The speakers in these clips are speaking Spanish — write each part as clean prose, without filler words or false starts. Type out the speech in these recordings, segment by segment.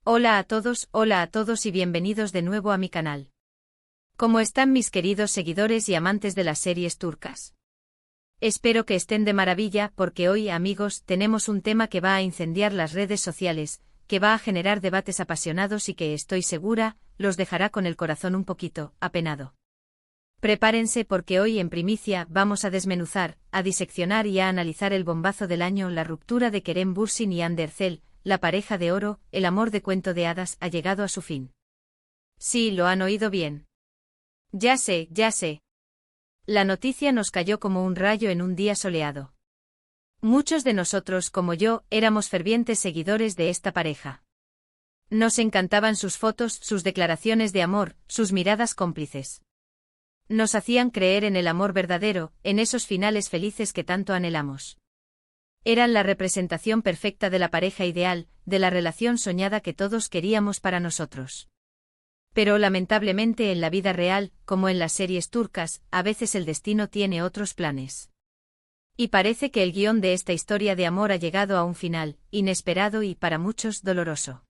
Hola a todos y bienvenidos de nuevo a mi canal. ¿Cómo están mis queridos seguidores y amantes de las series turcas? Espero que estén de maravilla porque hoy, amigos, tenemos un tema que va a incendiar las redes sociales, que va a generar debates apasionados y que, estoy segura, los dejará con el corazón un poquito apenado. Prepárense porque hoy en primicia vamos a desmenuzar, a diseccionar y a analizar el bombazo del año, la ruptura de Kerem Bürsin y Hande Erçel, la pareja de oro, el amor de cuento de hadas ha llegado a su fin. Sí, lo han oído bien. Ya sé. La noticia nos cayó como un rayo en un día soleado. Muchos de nosotros, como yo, éramos fervientes seguidores de esta pareja. Nos encantaban sus fotos, sus declaraciones de amor, sus miradas cómplices. Nos hacían creer en el amor verdadero, en esos finales felices que tanto anhelamos. Eran la representación perfecta de la pareja ideal, de la relación soñada que todos queríamos para nosotros. Pero lamentablemente en la vida real, como en las series turcas, a veces el destino tiene otros planes. Y parece que el guión de esta historia de amor ha llegado a un final, inesperado y, para muchos, doloroso.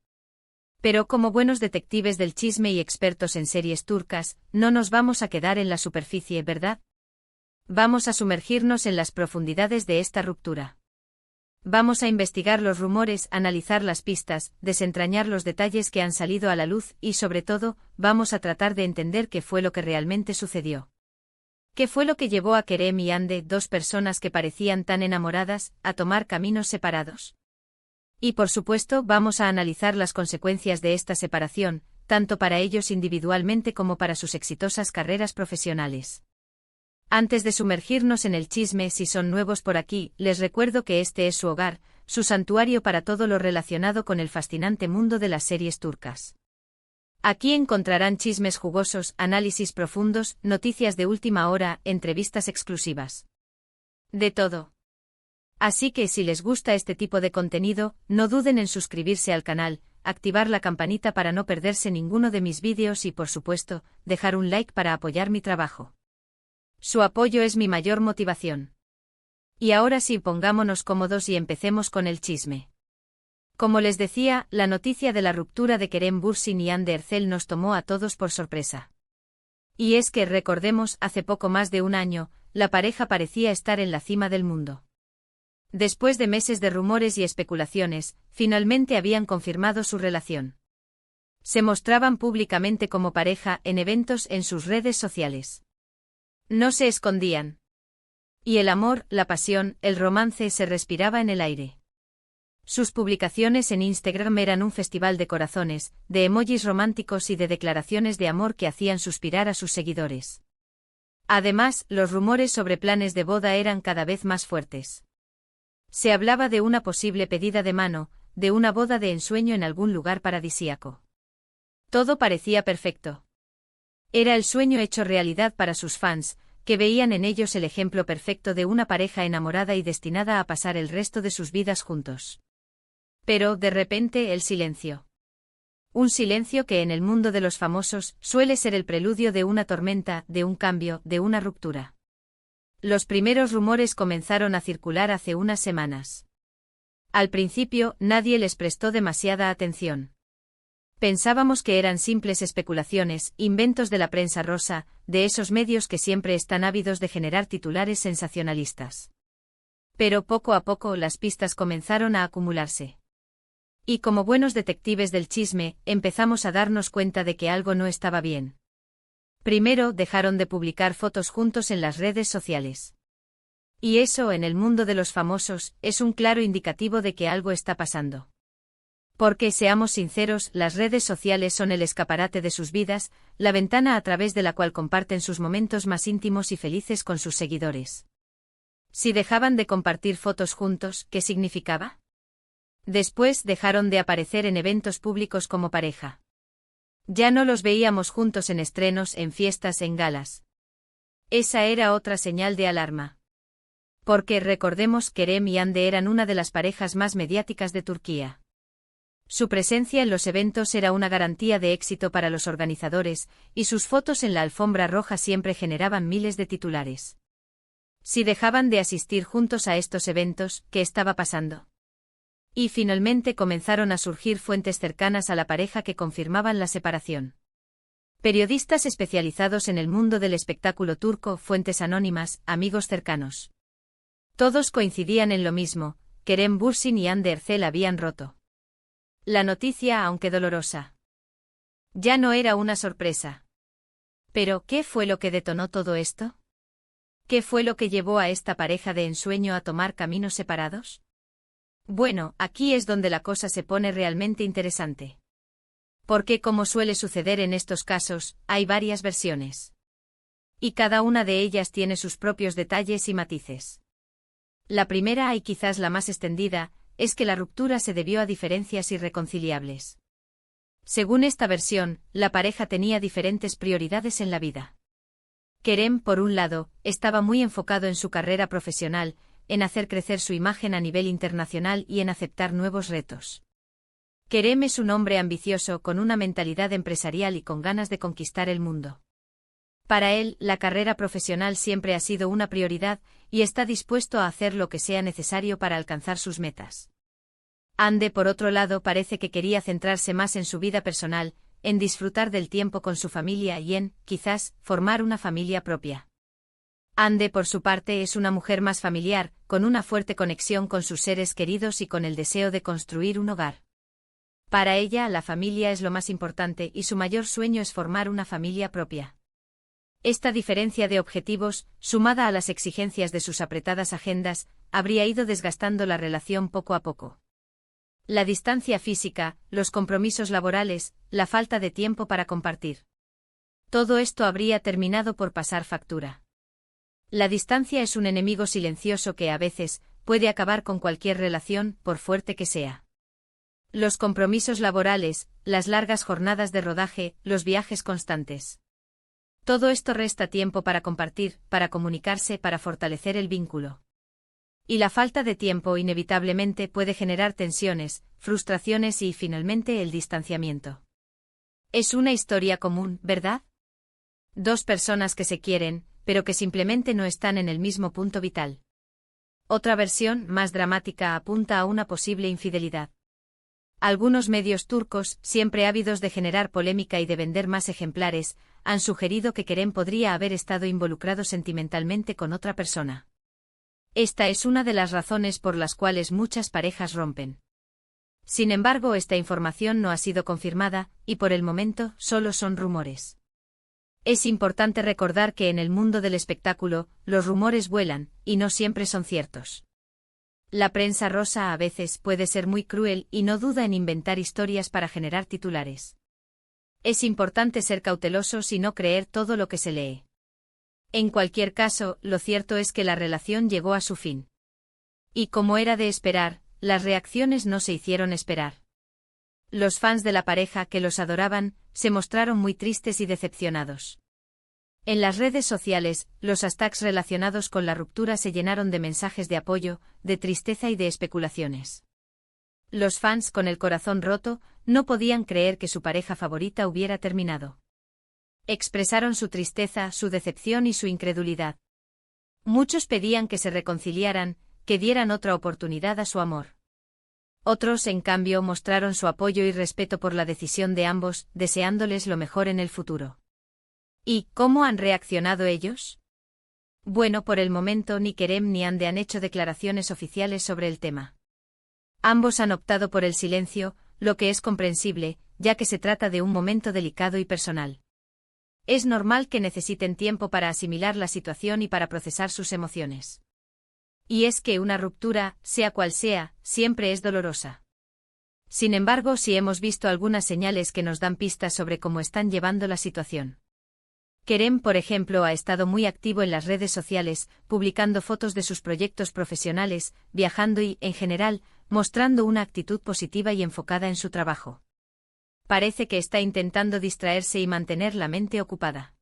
Pero como buenos detectives del chisme y expertos en series turcas, no nos vamos a quedar en la superficie, ¿verdad? Vamos a sumergirnos en las profundidades de esta ruptura. Vamos a investigar los rumores, analizar las pistas, desentrañar los detalles que han salido a la luz y, sobre todo, vamos a tratar de entender qué fue lo que realmente sucedió. ¿Qué fue lo que llevó a Kerem y Hande, dos personas que parecían tan enamoradas, a tomar caminos separados? Y por supuesto vamos a analizar las consecuencias de esta separación, tanto para ellos individualmente como para sus exitosas carreras profesionales. Antes de sumergirnos en el chisme, si son nuevos por aquí, les recuerdo que este es su hogar, su santuario para todo lo relacionado con el fascinante mundo de las series turcas. Aquí encontrarán chismes jugosos, análisis profundos, noticias de última hora, entrevistas exclusivas. De todo. Así que si les gusta este tipo de contenido, no duden en suscribirse al canal, activar la campanita para no perderse ninguno de mis vídeos y, por supuesto, dejar un like para apoyar mi trabajo. Su apoyo es mi mayor motivación. Y ahora sí, pongámonos cómodos y empecemos con el chisme. Como les decía, la noticia de la ruptura de Kerem Bürsin y Hande Erçel nos tomó a todos por sorpresa. Y es que, recordemos, hace poco más de un año, la pareja parecía estar en la cima del mundo. Después de meses de rumores y especulaciones, finalmente habían confirmado su relación. Se mostraban públicamente como pareja en eventos en sus redes sociales. No se escondían. Y el amor, la pasión, el romance se respiraba en el aire. Sus publicaciones en Instagram eran un festival de corazones, de emojis románticos y de declaraciones de amor que hacían suspirar a sus seguidores. Además, los rumores sobre planes de boda eran cada vez más fuertes. Se hablaba de una posible pedida de mano, de una boda de ensueño en algún lugar paradisíaco. Todo parecía perfecto. Era el sueño hecho realidad para sus fans, que veían en ellos el ejemplo perfecto de una pareja enamorada y destinada a pasar el resto de sus vidas juntos. Pero, de repente, el silencio. Un silencio que en el mundo de los famosos suele ser el preludio de una tormenta, de un cambio, de una ruptura. Los primeros rumores comenzaron a circular hace unas semanas. Al principio, nadie les prestó demasiada atención. Pensábamos que eran simples especulaciones, inventos de la prensa rosa, de esos medios que siempre están ávidos de generar titulares sensacionalistas. Pero poco a poco las pistas comenzaron a acumularse. Y como buenos detectives del chisme, empezamos a darnos cuenta de que algo no estaba bien. Primero, dejaron de publicar fotos juntos en las redes sociales. Y eso, en el mundo de los famosos, es un claro indicativo de que algo está pasando. Porque, seamos sinceros, las redes sociales son el escaparate de sus vidas, la ventana a través de la cual comparten sus momentos más íntimos y felices con sus seguidores. Si dejaban de compartir fotos juntos, ¿qué significaba? Después dejaron de aparecer en eventos públicos como pareja. Ya no los veíamos juntos en estrenos, en fiestas, en galas. Esa era otra señal de alarma. Porque, recordemos, Kerem y Hande eran una de las parejas más mediáticas de Turquía. Su presencia en los eventos era una garantía de éxito para los organizadores, y sus fotos en la alfombra roja siempre generaban miles de titulares. Si dejaban de asistir juntos a estos eventos, ¿qué estaba pasando? Y finalmente comenzaron a surgir fuentes cercanas a la pareja que confirmaban la separación. Periodistas especializados en el mundo del espectáculo turco, fuentes anónimas, amigos cercanos. Todos coincidían en lo mismo: Kerem Bürsin y Hande Erçel habían roto. La noticia, aunque dolorosa, ya no era una sorpresa. Pero, ¿qué fue lo que detonó todo esto? ¿Qué fue lo que llevó a esta pareja de ensueño a tomar caminos separados? Bueno, aquí es donde la cosa se pone realmente interesante. Porque, como suele suceder en estos casos, hay varias versiones. Y cada una de ellas tiene sus propios detalles y matices. La primera, y quizás la más extendida, es que la ruptura se debió a diferencias irreconciliables. Según esta versión, la pareja tenía diferentes prioridades en la vida. Kerem, por un lado, estaba muy enfocado en su carrera profesional, en hacer crecer su imagen a nivel internacional y en aceptar nuevos retos. Kerem es un hombre ambicioso, con una mentalidad empresarial y con ganas de conquistar el mundo. Para él, la carrera profesional siempre ha sido una prioridad, y está dispuesto a hacer lo que sea necesario para alcanzar sus metas. Hande, por otro lado, parece que quería centrarse más en su vida personal, en disfrutar del tiempo con su familia y en, quizás, formar una familia propia. Hande, por su parte, es una mujer más familiar, con una fuerte conexión con sus seres queridos y con el deseo de construir un hogar. Para ella, la familia es lo más importante y su mayor sueño es formar una familia propia. Esta diferencia de objetivos, sumada a las exigencias de sus apretadas agendas, habría ido desgastando la relación poco a poco. La distancia física, los compromisos laborales, la falta de tiempo para compartir. Todo esto habría terminado por pasar factura. La distancia es un enemigo silencioso que a veces puede acabar con cualquier relación, por fuerte que sea. Los compromisos laborales, las largas jornadas de rodaje, los viajes constantes. Todo esto resta tiempo para compartir, para comunicarse, para fortalecer el vínculo. Y la falta de tiempo inevitablemente puede generar tensiones, frustraciones y, finalmente, el distanciamiento. Es una historia común, ¿verdad? Dos personas que se quieren, pero que simplemente no están en el mismo punto vital. Otra versión, más dramática, apunta a una posible infidelidad. Algunos medios turcos, siempre ávidos de generar polémica y de vender más ejemplares, han sugerido que Kerem podría haber estado involucrado sentimentalmente con otra persona. Esta es una de las razones por las cuales muchas parejas rompen. Sin embargo, esta información no ha sido confirmada, y por el momento, solo son rumores. Es importante recordar que en el mundo del espectáculo, los rumores vuelan, y no siempre son ciertos. La prensa rosa a veces puede ser muy cruel y no duda en inventar historias para generar titulares. Es importante ser cautelosos y no creer todo lo que se lee. En cualquier caso, lo cierto es que la relación llegó a su fin. Y como era de esperar, las reacciones no se hicieron esperar. Los fans de la pareja que los adoraban, se mostraron muy tristes y decepcionados. En las redes sociales, los hashtags relacionados con la ruptura se llenaron de mensajes de apoyo, de tristeza y de especulaciones. Los fans, con el corazón roto, no podían creer que su pareja favorita hubiera terminado. Expresaron su tristeza, su decepción y su incredulidad. Muchos pedían que se reconciliaran, que dieran otra oportunidad a su amor. Otros, en cambio, mostraron su apoyo y respeto por la decisión de ambos, deseándoles lo mejor en el futuro. ¿Y cómo han reaccionado ellos? Bueno, por el momento ni Kerem ni Hande han hecho declaraciones oficiales sobre el tema. Ambos han optado por el silencio, lo que es comprensible, ya que se trata de un momento delicado y personal. Es normal que necesiten tiempo para asimilar la situación y para procesar sus emociones. Y es que una ruptura, sea cual sea, siempre es dolorosa. Sin embargo, sí hemos visto algunas señales que nos dan pistas sobre cómo están llevando la situación. Kerem, por ejemplo, ha estado muy activo en las redes sociales, publicando fotos de sus proyectos profesionales, viajando y, en general, mostrando una actitud positiva y enfocada en su trabajo. Parece que está intentando distraerse y mantener la mente ocupada.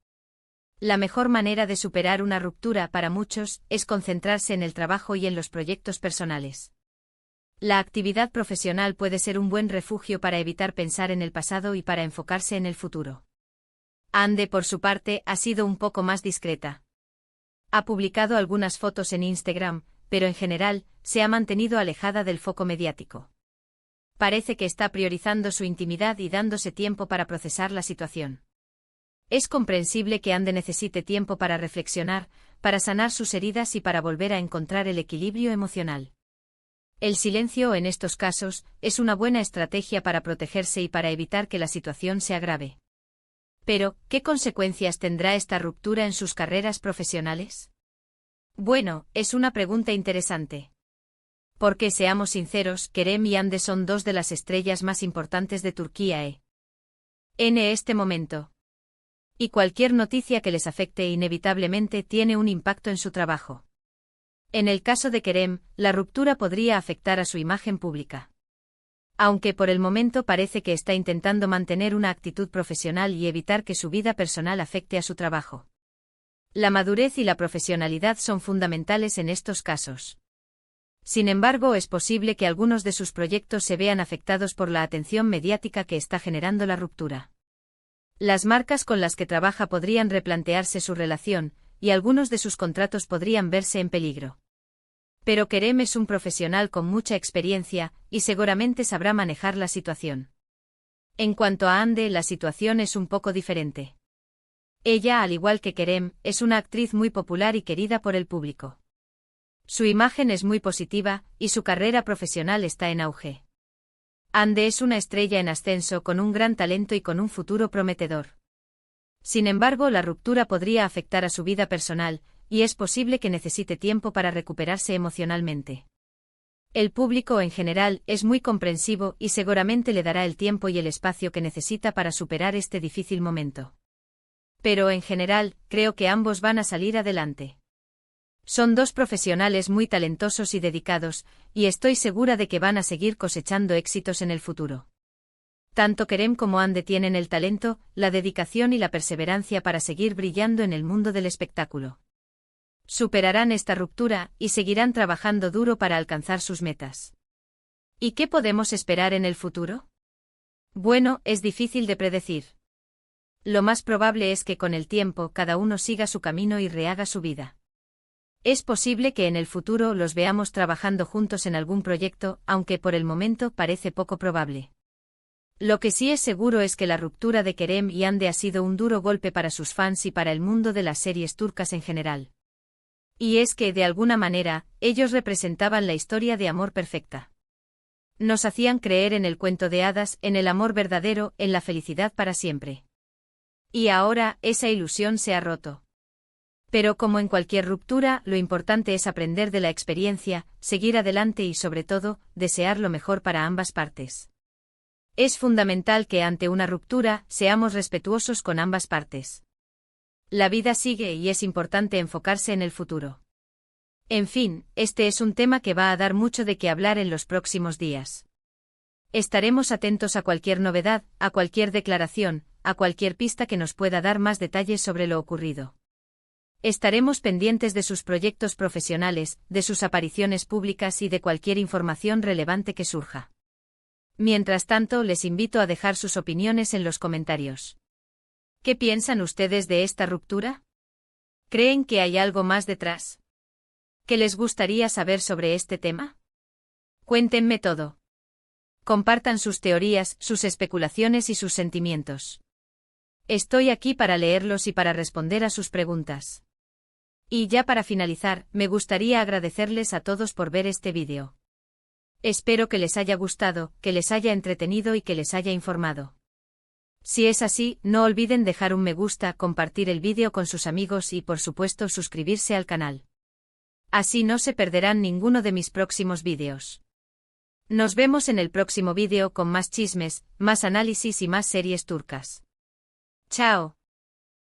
La mejor manera de superar una ruptura para muchos es concentrarse en el trabajo y en los proyectos personales. La actividad profesional puede ser un buen refugio para evitar pensar en el pasado y para enfocarse en el futuro. Hande, por su parte, ha sido un poco más discreta. Ha publicado algunas fotos en Instagram, pero en general, se ha mantenido alejada del foco mediático. parece que está priorizando su intimidad y dándose tiempo para procesar la situación. Es comprensible que Ande necesite tiempo para reflexionar, para sanar sus heridas y para volver a encontrar el equilibrio emocional. El silencio en estos casos es una buena estrategia para protegerse y para evitar que la situación se agrave. Pero, ¿qué consecuencias tendrá esta ruptura en sus carreras profesionales? Bueno, es una pregunta interesante. Porque seamos sinceros, Kerem y Hande son dos de las estrellas más importantes de Turquía en este momento. Y cualquier noticia que les afecte inevitablemente tiene un impacto en su trabajo. En el caso de Kerem, la ruptura podría afectar a su imagen pública. Aunque por el momento parece que está intentando mantener una actitud profesional y evitar que su vida personal afecte a su trabajo. La madurez y la profesionalidad son fundamentales en estos casos. Sin embargo, es posible que algunos de sus proyectos se vean afectados por la atención mediática que está generando la ruptura. Las marcas con las que trabaja podrían replantearse su relación, y algunos de sus contratos podrían verse en peligro. Pero Kerem es un profesional con mucha experiencia, y seguramente sabrá manejar la situación. En cuanto a Hande, la situación es un poco diferente. Ella, al igual que Kerem, es una actriz muy popular y querida por el público. Su imagen es muy positiva, y su carrera profesional está en auge. Hande es una estrella en ascenso con un gran talento y con un futuro prometedor. Sin embargo, la ruptura podría afectar a su vida personal, y es posible que necesite tiempo para recuperarse emocionalmente. El público en general es muy comprensivo y seguramente le dará el tiempo y el espacio que necesita para superar este difícil momento. Pero en general, creo que ambos van a salir adelante. Son dos profesionales muy talentosos y dedicados, y estoy segura de que van a seguir cosechando éxitos en el futuro. Tanto Kerem como Hande tienen el talento, la dedicación y la perseverancia para seguir brillando en el mundo del espectáculo. Superarán esta ruptura y seguirán trabajando duro para alcanzar sus metas. ¿Y qué podemos esperar en el futuro? Bueno, es difícil de predecir. Lo más probable es que con el tiempo cada uno siga su camino y rehaga su vida. Es posible que en el futuro los veamos trabajando juntos en algún proyecto, aunque por el momento parece poco probable. Lo que sí es seguro es que la ruptura de Kerem y Hande ha sido un duro golpe para sus fans y para el mundo de las series turcas en general. Y es que, de alguna manera, ellos representaban la historia de amor perfecta. Nos hacían creer en el cuento de hadas, en el amor verdadero, en la felicidad para siempre. Y ahora, esa ilusión se ha roto. Pero como en cualquier ruptura, lo importante es aprender de la experiencia, seguir adelante y sobre todo, desear lo mejor para ambas partes. Es fundamental que ante una ruptura, seamos respetuosos con ambas partes. La vida sigue y es importante enfocarse en el futuro. En fin, este es un tema que va a dar mucho de qué hablar en los próximos días. Estaremos atentos a cualquier novedad, a cualquier declaración, a cualquier pista que nos pueda dar más detalles sobre lo ocurrido. Estaremos pendientes de sus proyectos profesionales, de sus apariciones públicas y de cualquier información relevante que surja. Mientras tanto, les invito a dejar sus opiniones en los comentarios. ¿Qué piensan ustedes de esta ruptura? ¿Creen que hay algo más detrás? ¿Qué les gustaría saber sobre este tema? Cuéntenme todo. Compartan sus teorías, sus especulaciones y sus sentimientos. Estoy aquí para leerlos y para responder a sus preguntas. Y ya para finalizar, me gustaría agradecerles a todos por ver este vídeo. Espero que les haya gustado, que les haya entretenido y que les haya informado. Si es así, no olviden dejar un me gusta, compartir el vídeo con sus amigos y por supuesto suscribirse al canal. Así no se perderán ninguno de mis próximos vídeos. Nos vemos en el próximo vídeo con más chismes, más análisis y más series turcas. ¡Chao!